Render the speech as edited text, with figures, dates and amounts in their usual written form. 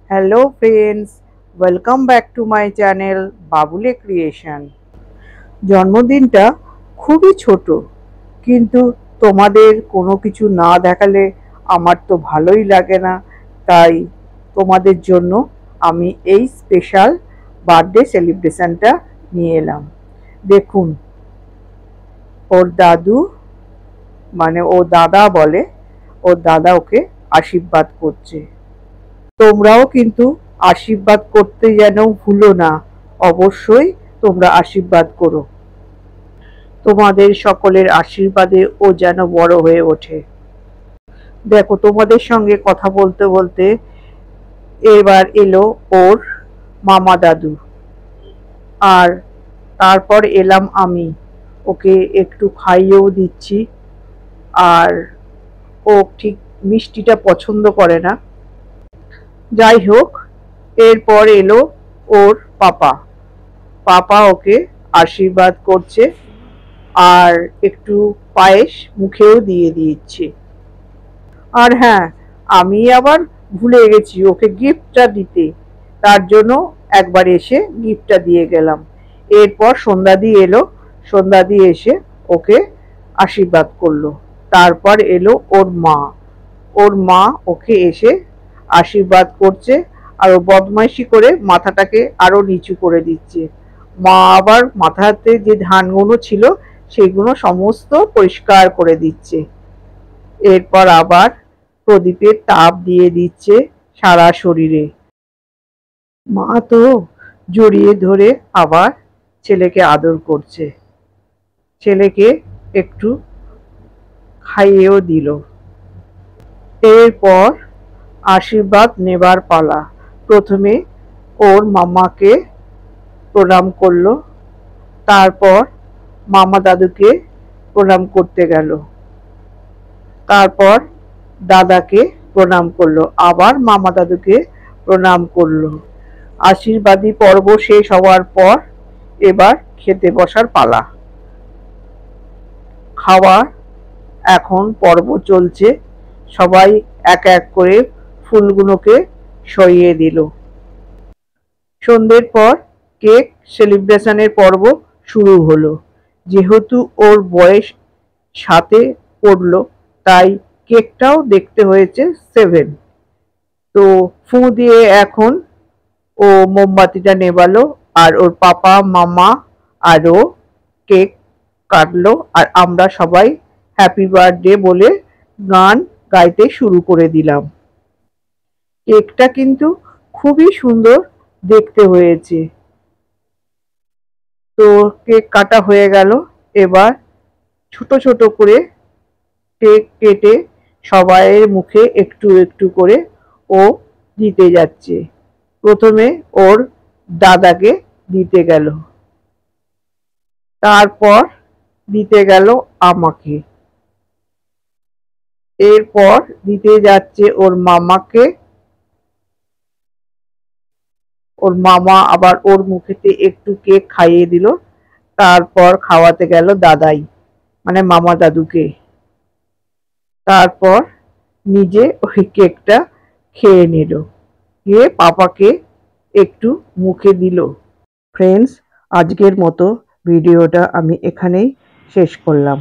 Hello friends, welcome back to my channel বাবুলে creation. জন্মদিনটা খুবই ছোট, কিন্তু তোমাদের কোনো কিছু না দেখালে আমার তো ভালোই লাগে না। তাই তোমাদের জন্য আমি এই স্পেশাল বার্থডে সেলিব্রেশনটা নিয়ে এলাম। দেখুন, ওর দাদু, মানে ও দাদা বলে, ওর দাদা ওকে আশীর্বাদ করছে। তোমরাও কিন্তু আশীর্বাদ করতে যেন ভুলো না। অবশ্যই তোমরা আশীর্বাদ করো। তোমাদের সকলের আশীর্বাদে ও যেন বড় হয়ে ওঠে। দেখো, তোমাদের সঙ্গে কথা বলতে বলতে এবার এলো ওর মামা দাদু, আর তারপর এলাম আমি। ওকে একটু খাইয়েও দিচ্ছি, আর ও ঠিক মিষ্টিটা পছন্দ করে না। যাই হোক, এরপর এলো ওর পাপা। পাপা ওকে আশীর্বাদ করছে, আর একটু পায়েস মুখেও দিয়ে দিচ্ছে। আর হ্যাঁ, আমি আবার ভুলে গেছি ওকে গিফটটা দিতে, তার জন্য একবার এসে গিফটটা দিয়ে গেলাম। এরপর সন্ধ্যাদি এলো, সন্ধ্যাদি এসে ওকে আশীর্বাদ করলো। তারপর এলো ওর মা। ওর মা ওকে এসে আশীর্বাদ করছে, আর ও বদমাইশি করে মাথাটাকে আরো নিচু করে দিচ্ছে। মা আবার মাথাতে যে ধানগুলো ছিল সেগুলো সমস্ত পরিষ্কার করে দিচ্ছে। এরপর আবার প্রদীপের তাপ দিয়ে দিচ্ছে সারা শরীরে। মা তো জড়িয়ে ধরে আবার ছেলেকে আদর করছে, ছেলেকে একটু খাইয়েও দিল। এরপর আশীর্বাদ নেবার পালা। প্রথমে ওর মামাকে প্রণাম করলো, তারপর মামা দাদুকে প্রণাম করতে গেল, তারপর দাদাকে প্রণাম করলো, আবার মামা দাদুকে প্রণাম করলো। আশীর্বাদী পর্ব শেষ হওয়ার পর এবার খেতে বসার পালা। খাওয়ার এখন পর্ব চলছে। সবাই এক এক করে ফুলগুলোকে সরিয়ে দিল। সন্ধ্যের পর কেক সেলিব্রেশনের পর্ব শুরু হলো। যেহেতু ওর বয়স 7-এ পড়লো, তাই কেকটাও দেখতে হয়েছে 7। তো ফুঁ দিয়ে এখন ও মোমবাতিটা নেভালো, আর ওর পাপা মামা আরও কেক কাটলো, আর আমরা সবাই হ্যাপি বার্থডে বলে গান গাইতে শুরু করে দিলাম। কেকটা কিন্তু খুবই সুন্দর দেখতে হয়েছে। তো কেক কাটা হয়ে গেল। এবার ছোট ছোট করে কেক কেটে সবাইয়ের মুখে একটু একটু করে ও দিতে যাচ্ছে। প্রথমে ওর দাদাকে দিতে গেল, তারপর দিতে গেল আমাকে, এরপর দিতে যাচ্ছে ওর মামাকে। ওর মামা আবার ওর মুখেতে একটু কেক খাইয়ে দিল, তারপর খাওয়াতে গেল দাদাই, মানে মামা দাদুকে। তারপর নিজে ওই কেকটা খেয়ে নিল, খেয়ে পাপাকে একটু মুখে দিল। ফ্রেন্ডস, আজকের মতো ভিডিওটা আমি এখানেই শেষ করলাম।